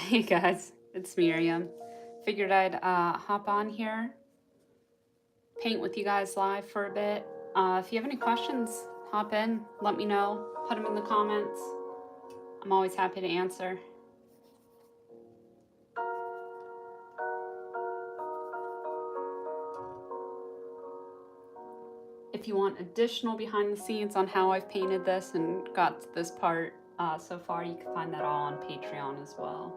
Hey guys, it's Miriam. Figured I'd hop on here, paint with you guys live for a bit. If you have any questions, hop in, let me know, put them in the comments. I'm always happy to answer. If you want additional behind the scenes on how I've painted this and got to this part so far, you can find that all on Patreon as well.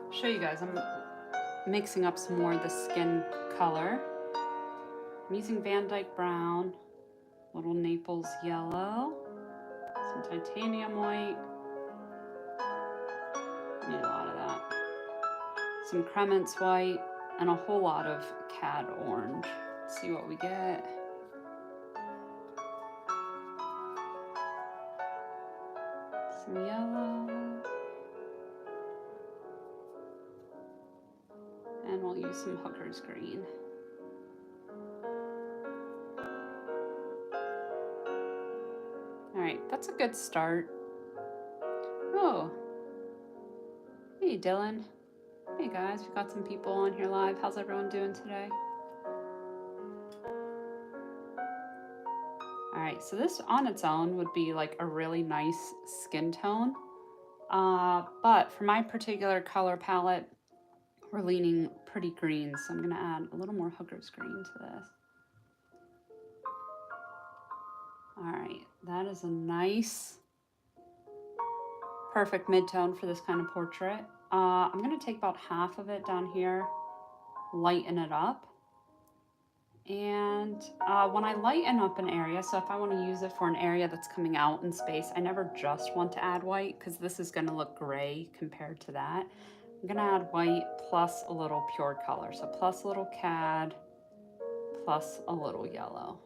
Show you guys, I'm mixing up some more of the skin color. I'm using Van Dyke Brown, little Naples Yellow, some Titanium White, need a lot of that, some Cremance White, and a whole lot of Cad Orange. Let's see what we get. Some yellow. And we'll use some Hooker's Green. All right, that's a good start. Oh, hey Dylan. Hey guys, we've got some people on here live. How's everyone doing today? All right, so this on its own would be like a really nice skin tone. But for my particular color palette, we're leaning pretty green, so I'm gonna add a little more Hooker's Green to this. All right, that is a nice, perfect mid-tone for this kind of portrait. I'm gonna take about half of it down here, lighten it up. And when I lighten up an area, so if I want to use it for an area that's coming out in space, I never just want to add white because this is going to look gray compared to that. I'm going to add white plus a little pure color. So plus a little Cad, plus a little yellow.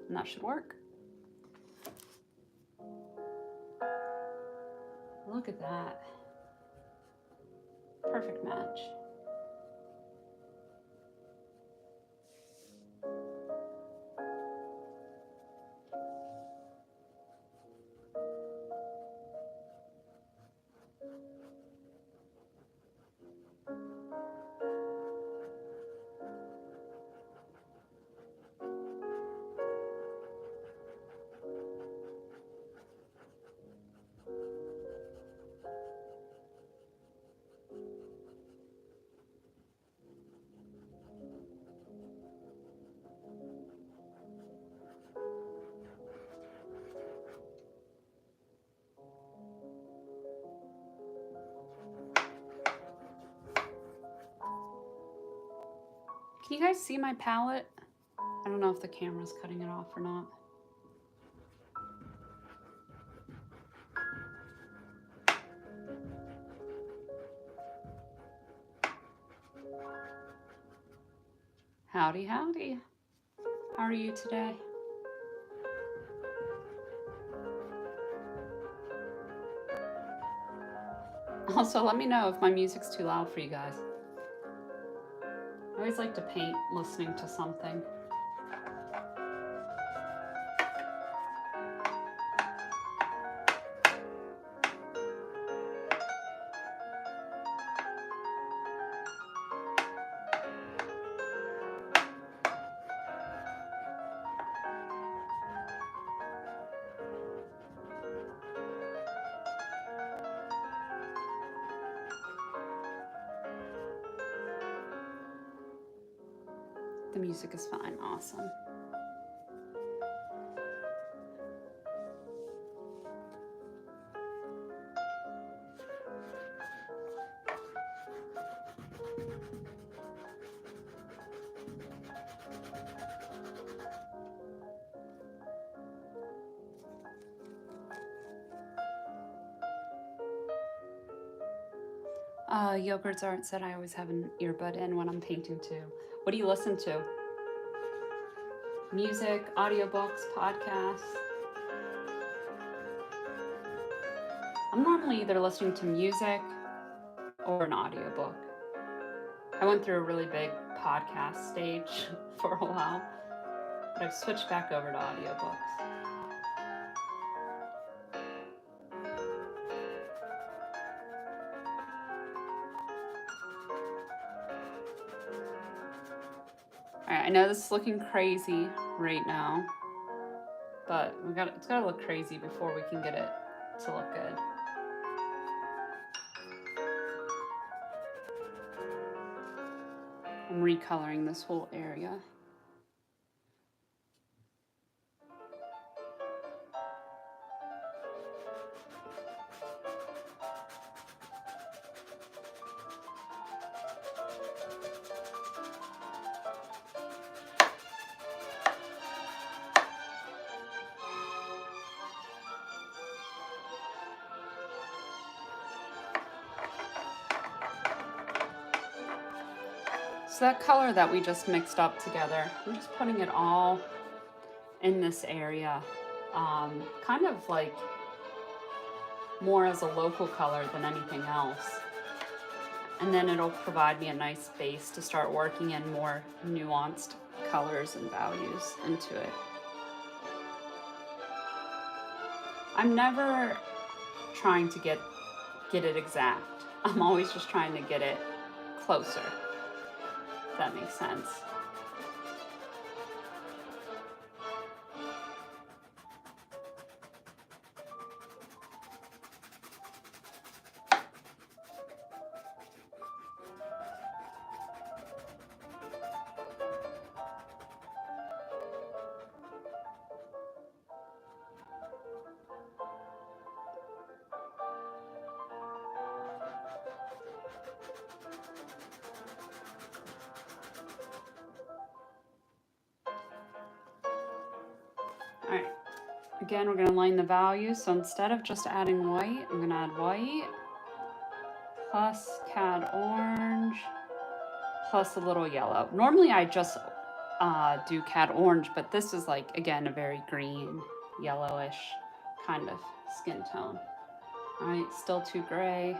And that should work. Look at that. Perfect match. Can you guys see my palette? I don't know if the camera's cutting it off or not. Howdy, howdy. How are you today? Also, let me know if my music's too loud for you guys. I always like to paint listening to something. The music is fine, awesome. Yogurt's Art said I always have an earbud in when I'm painting too. What do you listen to? Music, audiobooks, podcasts? I'm normally either listening to music or an audiobook. I went through a really big podcast stage for a while, but I've switched back over to audiobooks. Alright, I know this is looking crazy right now, but it's gotta look crazy before we can get it to look good. I'm recoloring this whole area. So that color that we just mixed up together, I'm just putting it all in this area, kind of like more as a local color than anything else. And then it'll provide me a nice base to start working in more nuanced colors and values into it. I'm never trying to get it exact. I'm always just trying to get it closer, if that makes sense. All right, again, we're gonna line the values. So instead of just adding white, I'm gonna add white plus cad orange plus a little yellow. Normally I just do cad orange, but this is like, again, a very green, yellowish kind of skin tone. All right, still too gray.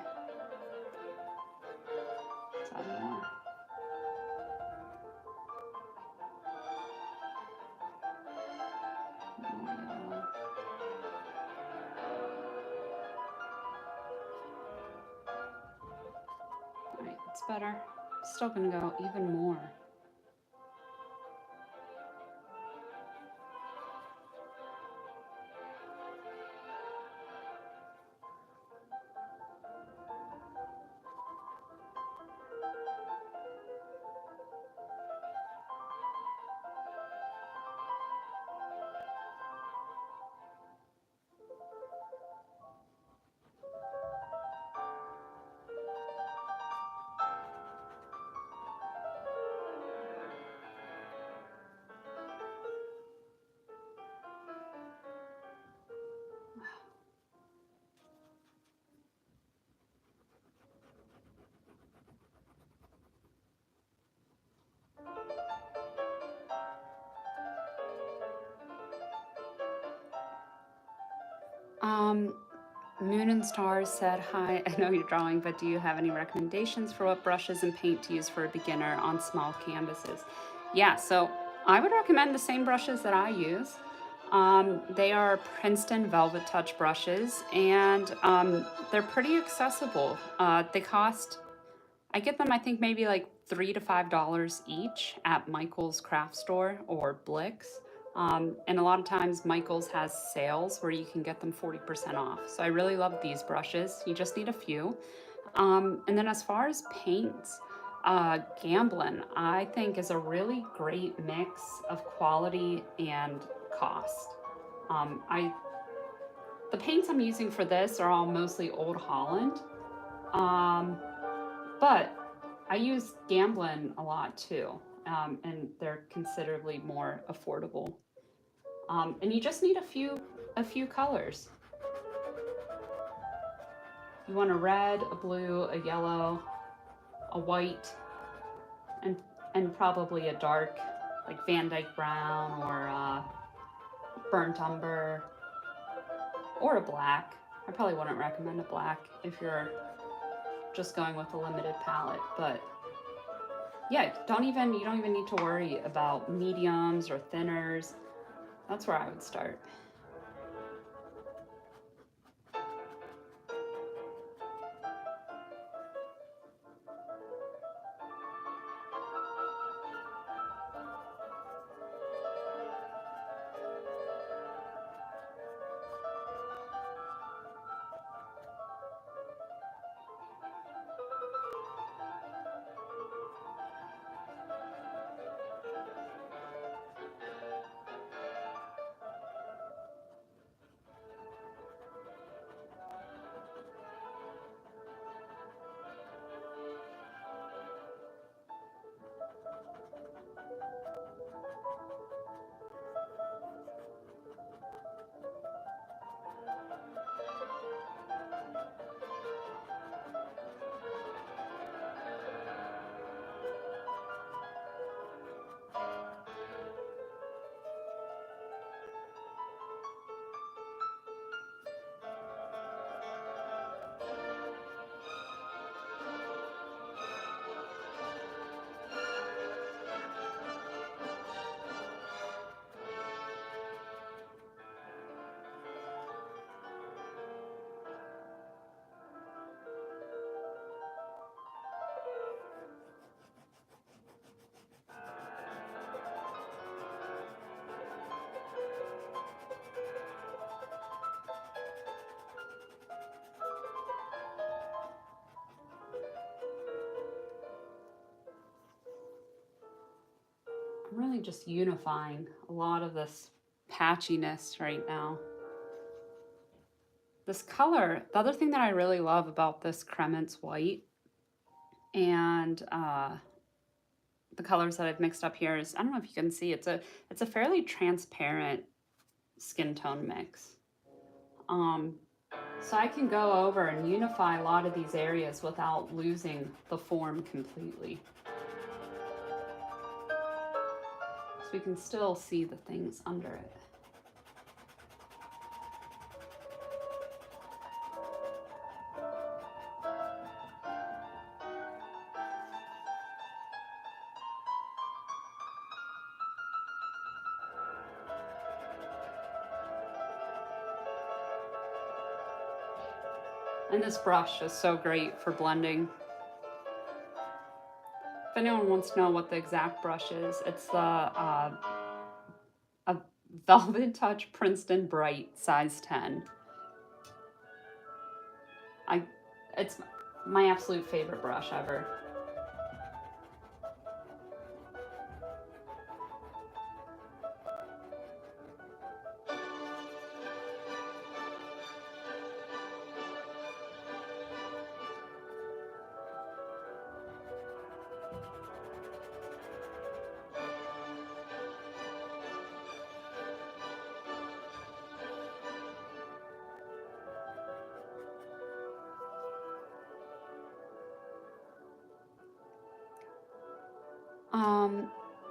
Let's add more. More yellow. All right, it's better. Still gonna go even more. Moon and Stars said, hi, I know you're drawing, but do you have any recommendations for what brushes and paint to use for a beginner on small canvases? Yeah, so I would recommend the same brushes that I use. They are Princeton Velvet Touch brushes, and they're pretty accessible. They cost, I get them, I think maybe like $3 to $5 each at Michael's Craft Store or Blick's. And a lot of times Michael's has sales where you can get them 40% off. So I really love these brushes. You just need a few. And then as far as paints, Gamblin, I think, is a really great mix of quality and cost. The paints I'm using for this are all mostly Old Holland. But I use Gamblin a lot too, and they're considerably more affordable. And you just need a few colors. You want a red, a blue, a yellow, a white, and probably a dark, like Van Dyke brown or burnt umber, or a black. I probably wouldn't recommend a black if you're just going with a limited palette, but yeah, you don't even need to worry about mediums or thinners. That's where I would start. I'm really just unifying a lot of this patchiness right now. This color, the other thing that I really love about this Cremance white and the colors that I've mixed up here is, I don't know if you can see, it's a fairly transparent skin tone mix. So I can go over and unify a lot of these areas without losing the form completely. So we can still see the things under it. And this brush is so great for blending. If anyone wants to know what the exact brush is, it's the a Velvet Touch Princeton Bright size 10. It's my absolute favorite brush ever.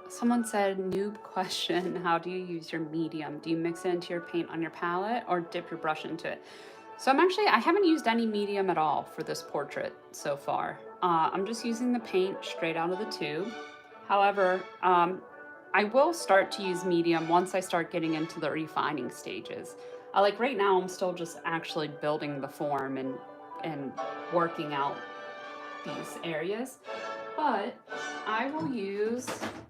Someone said, noob question, how do you use your medium? Do you mix it into your paint on your palette or dip your brush into it? So I haven't used any medium at all for this portrait so far. I'm just using the paint straight out of the tube. However, I will start to use medium once I start getting into the refining stages. Like right now, I'm still just actually building the form and working out these areas. But I will use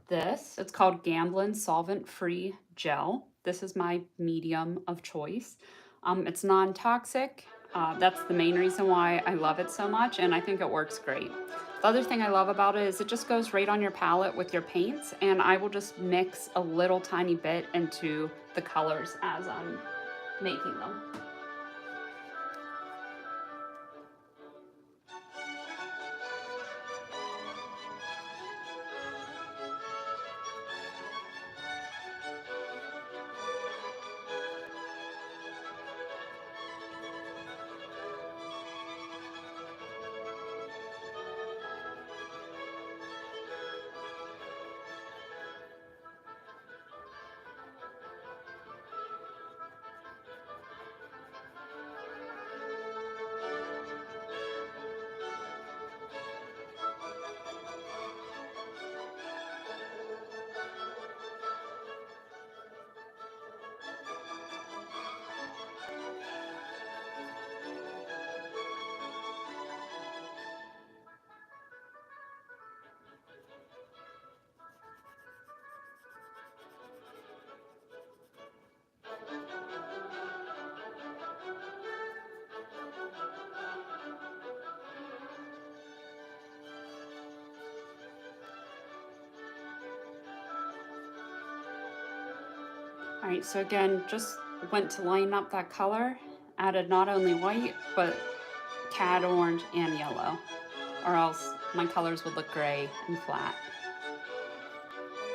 this. It's called Gamblin Solvent-Free Gel. This is my medium of choice. It's non-toxic. That's the main reason why I love it so much, and I think it works great. The other thing I love about it is it just goes right on your palette with your paints, and I will just mix a little tiny bit into the colors as I'm making them. All right, so again, just went to line up that color, added not only white, but cad orange and yellow, or else my colors would look gray and flat.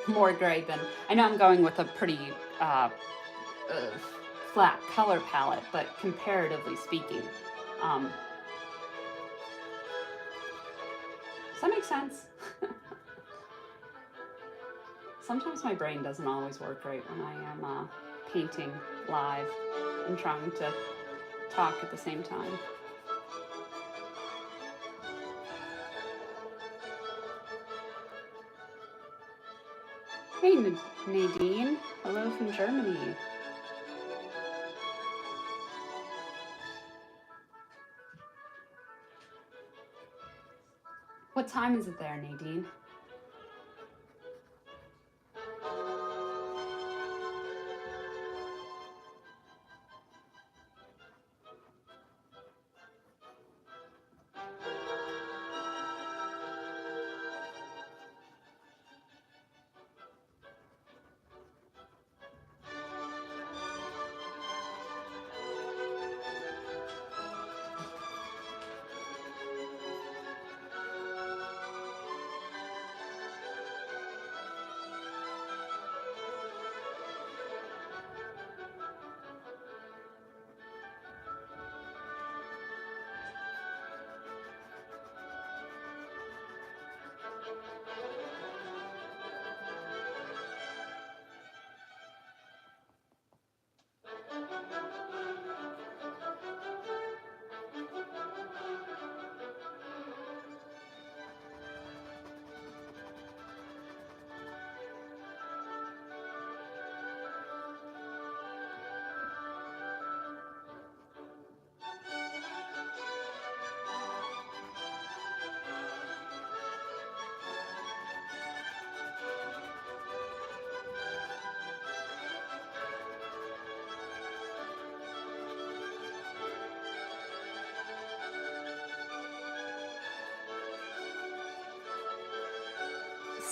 More gray than, I know I'm going with a pretty uh, uh, flat color palette, but comparatively speaking, um, does that make sense? Sometimes my brain doesn't always work right when I am painting live and trying to talk at the same time. Hey Nadine, hello from Germany. What time is it there, Nadine?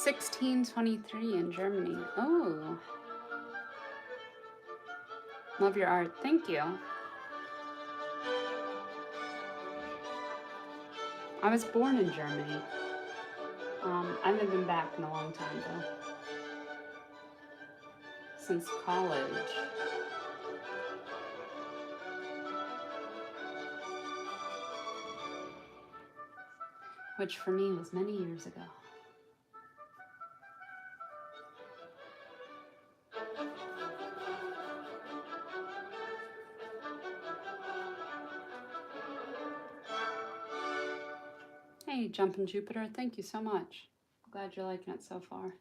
$16.23 in Germany. Oh, love your art. Thank you. I was born in Germany. I haven't been back in a long time though. Since college. Which for me was many years ago. Hey, Jumpin' Jupiter, thank you so much. I'm glad you're liking it so far.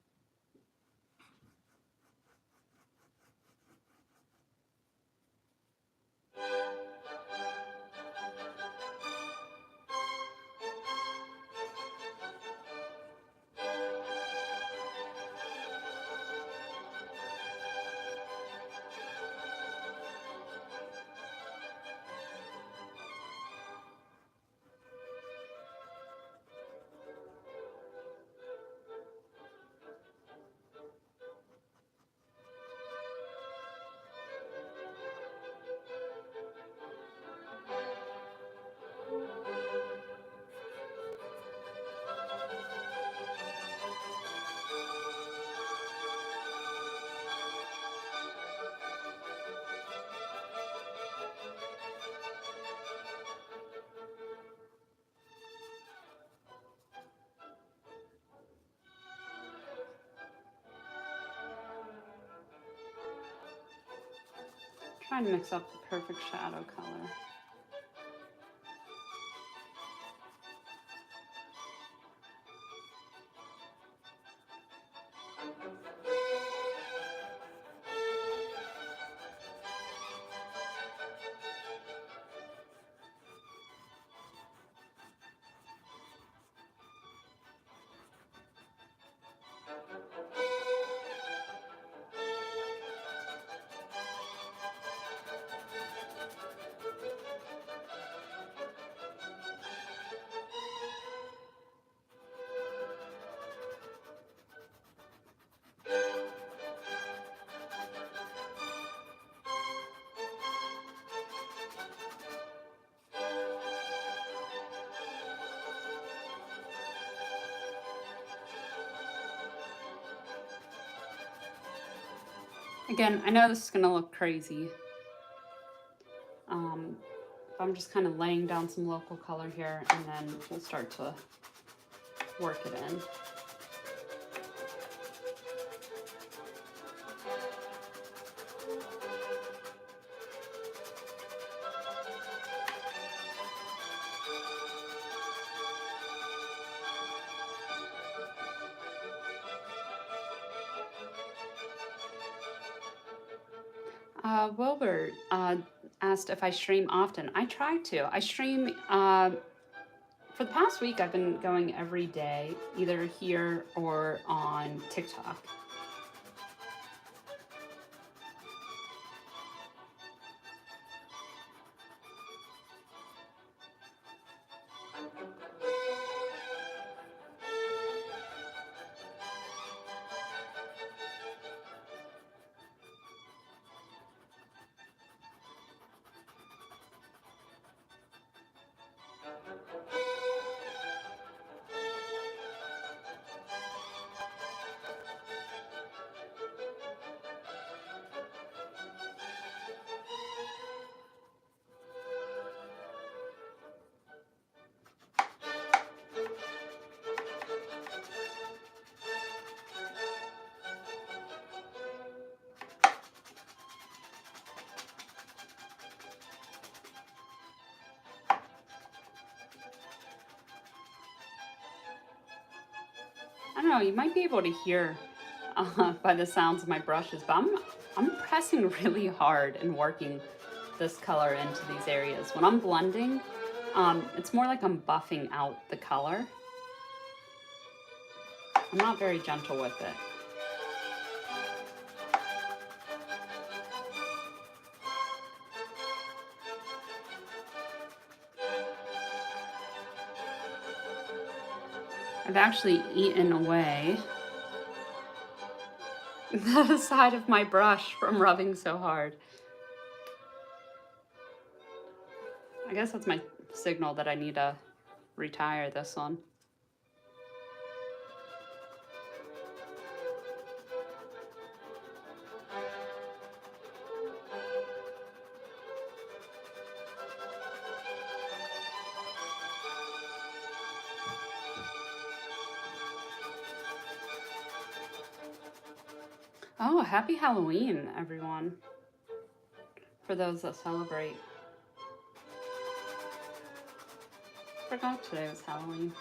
Trying to mix up the perfect shadow color. Again, I know this is gonna look crazy. I'm just kind of laying down some local color here, and then we'll start to work it in. Wilbur asked if I stream often. I try to. I stream for the past week. I've been going every day, either here or on TikTok. I don't know. You might be able to hear by the sounds of my brushes, but I'm pressing really hard and working this color into these areas. When I'm blending, it's more like I'm buffing out the color. I'm not very gentle with it. I've actually eaten away the side of my brush from rubbing so hard. I guess that's my signal that I need to retire this one. Oh, happy Halloween, everyone. For those that celebrate. Forgot today was Halloween.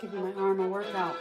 Giving my arm a workout.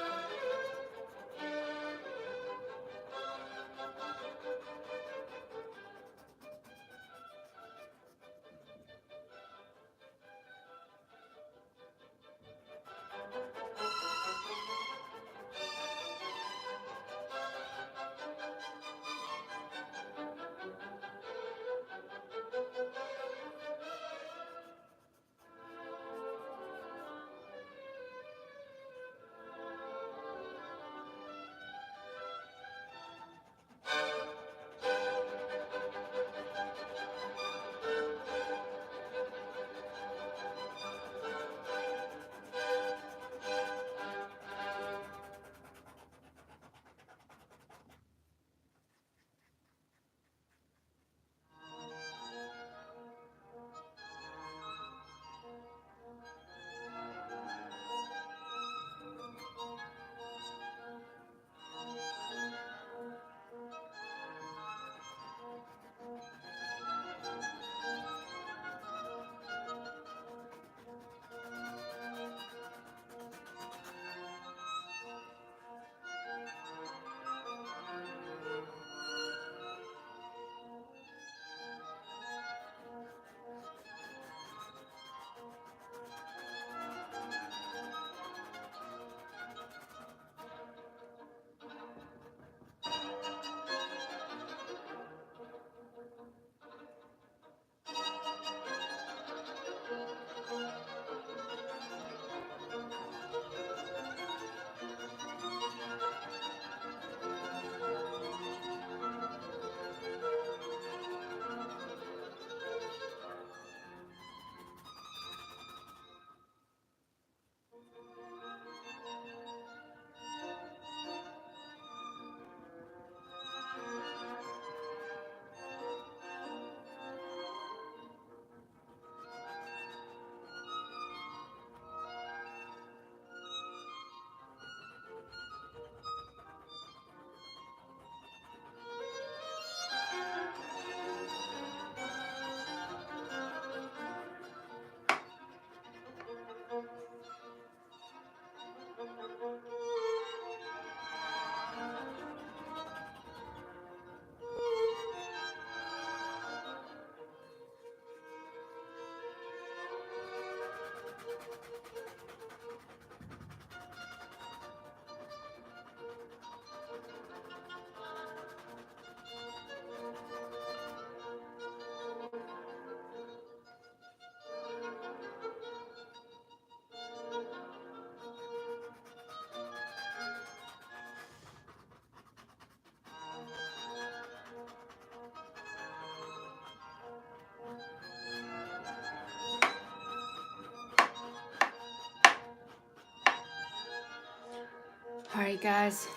All right, guys.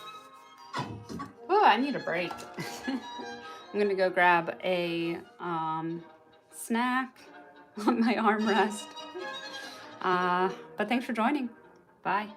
Oh, I need a break. I'm gonna go grab a snack on my armrest. But thanks for joining. Bye.